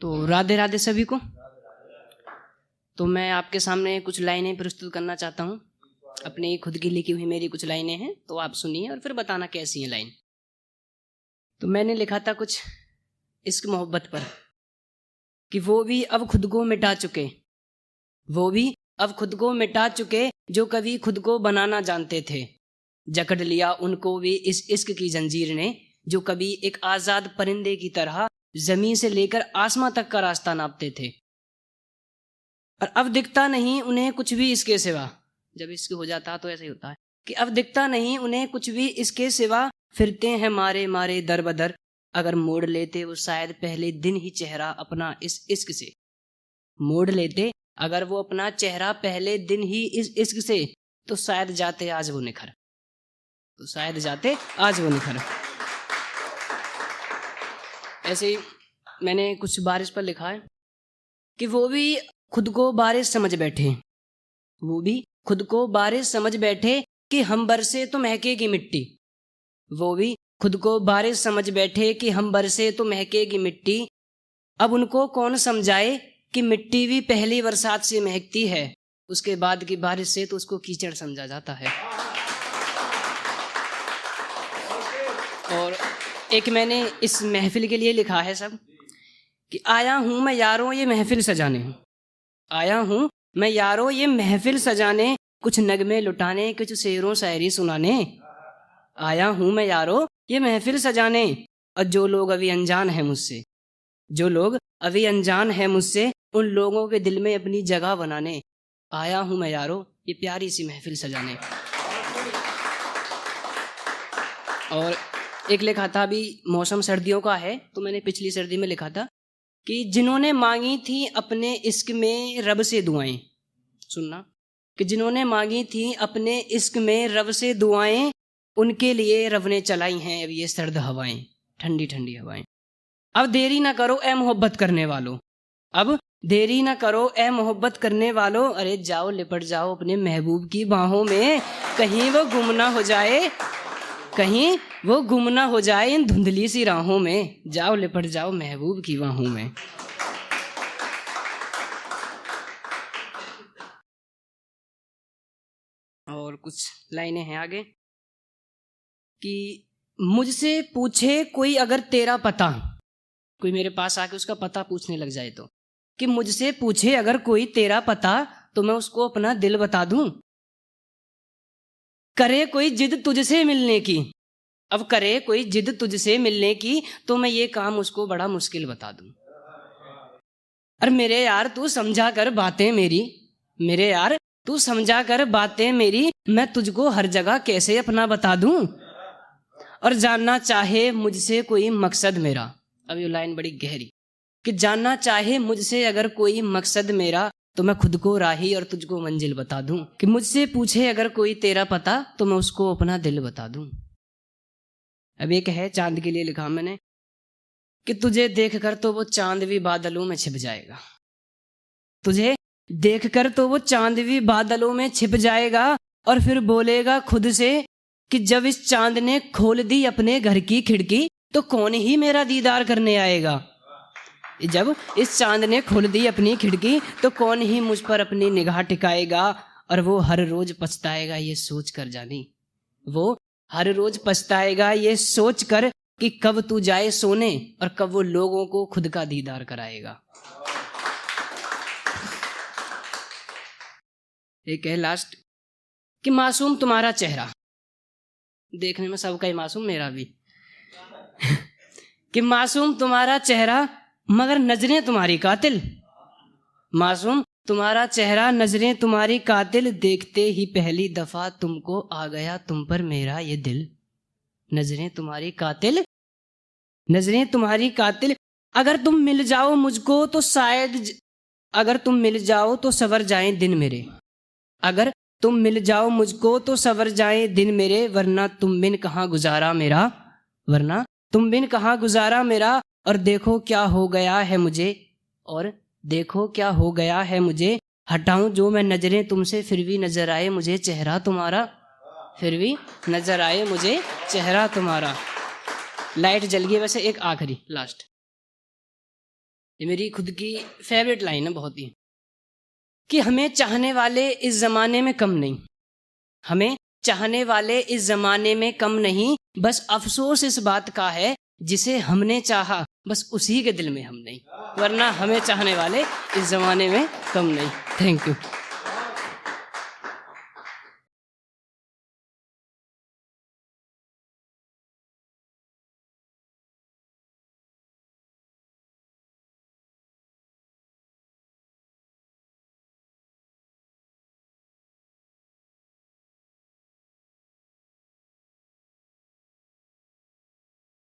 तो राधे राधे सभी को। तो मैं आपके सामने कुछ लाइनें प्रस्तुत करना चाहता हूँ। अपनी खुद की लिखी हुई मेरी कुछ लाइनें हैं, तो आप सुनिए और फिर बताना कैसी हैं लाइन। तो मैंने लिखा था कुछ इश्क मोहब्बत पर कि वो भी अब खुद को मिटा चुके, वो भी अब खुद को मिटा चुके जो कभी खुद को बनाना जानते थे। जकड़ लिया उनको भी इस इश्क की जंजीर ने, जो कभी एक आज़ाद परिंदे की तरह जमीन से लेकर आसमां तक का रास्ता नापते थे। और अब दिखता नहीं उन्हें कुछ भी इसके सिवा। जब इश्क हो जाता तो ऐसा ही होता है कि अब दिखता नहीं उन्हें कुछ भी इसके सिवा। फिरते हैं मारे मारे दर बदर, अगर मोड़ लेते वो शायद पहले दिन ही चेहरा अपना इस इश्क से। मोड़ लेते अगर वो अपना चेहरा पहले दिन ही इस इश्क से, तो शायद जाते आज वो निखर, तो शायद जाते आज वो निखर। ऐसे ही मैंने कुछ बारिश पर लिखा है कि वो भी खुद को बारिश समझ बैठे, वो भी खुद को बारिश समझ बैठे कि हम बरसे तो महकेगी मिट्टी। वो भी खुद को बारिश समझ बैठे कि हम बरसे तो महकेगी मिट्टी। अब उनको कौन समझाए कि मिट्टी भी पहली बरसात से महकती है, उसके बाद की बारिश से तो उसको कीचड़ समझा जाता है। और एक मैंने इस महफिल के लिए लिखा है सब कि आया हूं मैं यारों ये महफिल सजाने, आया हूं मैं यारों ये महफिल सजाने, कुछ नगमे लुटाने कुछ शेरों शायरी सुनाने। आया हूं मैं यारों ये महफिल सजाने, और जो लोग अभी अनजान हैं मुझसे, जो लोग अभी अनजान हैं मुझसे, उन लोगों के दिल में अपनी जगह बनाने। आया हूं मैं यारों ये प्यारी सी महफिल सजाने। और एक लिखा था, अभी मौसम सर्दियों का है तो मैंने पिछली सर्दी में लिखा था कि जिन्होंने मांगी थी अपने इश्क में रब से दुआएं, सुनना, कि जिन्होंने मांगी थी अपने इश्क में रब से दुआएं, उनके लिए रब ने चलाई हैं अब ये सर्द हवाएं, ठंडी ठंडी हवाएं। अब देरी ना करो ए मोहब्बत करने वालों, अब देरी ना करो ए मोहब्बत करने वालों, अरे जाओ लिपट जाओ अपने महबूब की बाहों में, कहीं वो गुम ना हो जाए, कहीं वो गुम ना हो जाए इन धुंधली सी राहों में, जाओ लिपट जाओ महबूब की बाहों में। और कुछ लाइनें हैं आगे कि मुझसे पूछे कोई अगर तेरा पता, कोई मेरे पास आके उसका पता पूछने लग जाए तो, कि मुझसे पूछे अगर कोई तेरा पता तो मैं उसको अपना दिल बता दूं। करे कोई जिद तुझसे मिलने की, अब करे कोई जिद तुझसे मिलने की, तो मैं ये काम उसको बड़ा मुश्किल बता दूं। और मेरे यार तू समझा कर बातें मेरी, मेरे यार तू समझा कर बातें मेरी, मैं तुझको हर जगह कैसे अपना बता दूं। और जानना चाहे मुझसे कोई मकसद मेरा, अब ये लाइन बड़ी गहरी, कि जानना चाहे मुझसे अगर कोई मकसद मेरा, तो मैं खुद को राही और तुझको मंजिल बता दूं। कि मुझसे पूछे अगर कोई तेरा पता तो मैं उसको अपना दिल बता दूं। अब एक है चांद के लिए लिखा मैंने कि तुझे देखकर तो वो चांद भी बादलों में छिप जाएगा, तुझे देखकर तो वो चांद भी बादलों में छिप जाएगा, और फिर बोलेगा खुद से कि जब इस चांद ने खोल दी अपने घर की खिड़की, तो कौन ही मेरा दीदार करने आएगा। जब इस चांद ने खोल दी अपनी खिड़की, तो कौन ही मुझ पर अपनी निगाह टिकाएगा। और वो हर रोज पछताएगा ये सोच कर जानी, वो हर रोज पछताएगा ये सोच कर कि कब तू जाए सोने, और कब वो लोगों को खुद का दीदार कराएगा। एक है लास्ट कि मासूम तुम्हारा चेहरा, देखने में सबका ही मासूम, मेरा भी कि मासूम तुम्हारा चेहरा मगर नजरें तुम्हारी कातिल, मासूम तुम्हारा चेहरा नजरें तुम्हारी कातिल, देखते ही पहली दफा तुमको आ गया तुम पर मेरा ये दिल। नजरें तुम्हारी कातिल, नजरें तुम्हारी कातिल, अगर तुम मिल जाओ मुझको तो शायद, अगर तुम मिल जाओ तो सवर जाए दिन मेरे, अगर तुम मिल जाओ मुझको तो सवर जाए दिन मेरे, वरना तुम बिन कहाँ गुजारा मेरा, वरना तुम बिन कहाँ गुजारा मेरा। और देखो क्या हो गया है मुझे, और देखो क्या हो गया है मुझे, हटाऊं जो मैं नजरें तुमसे फिर भी नजर आए मुझे चेहरा तुम्हारा, फिर भी नजर आए मुझे चेहरा तुम्हारा। लाइट जल गई वैसे, एक आखिरी लास्ट ये मेरी खुद की फेवरेट लाइन है बहुत ही, कि हमें चाहने वाले इस ज़माने में कम नहीं, हमें चाहने वाले इस ज़माने में कम नहीं, बस अफसोस इस बात का है जिसे हमने चाहा बस उसी के दिल में हम नहीं, वरना हमें चाहने वाले इस ज़माने में कम नहीं। Thank you.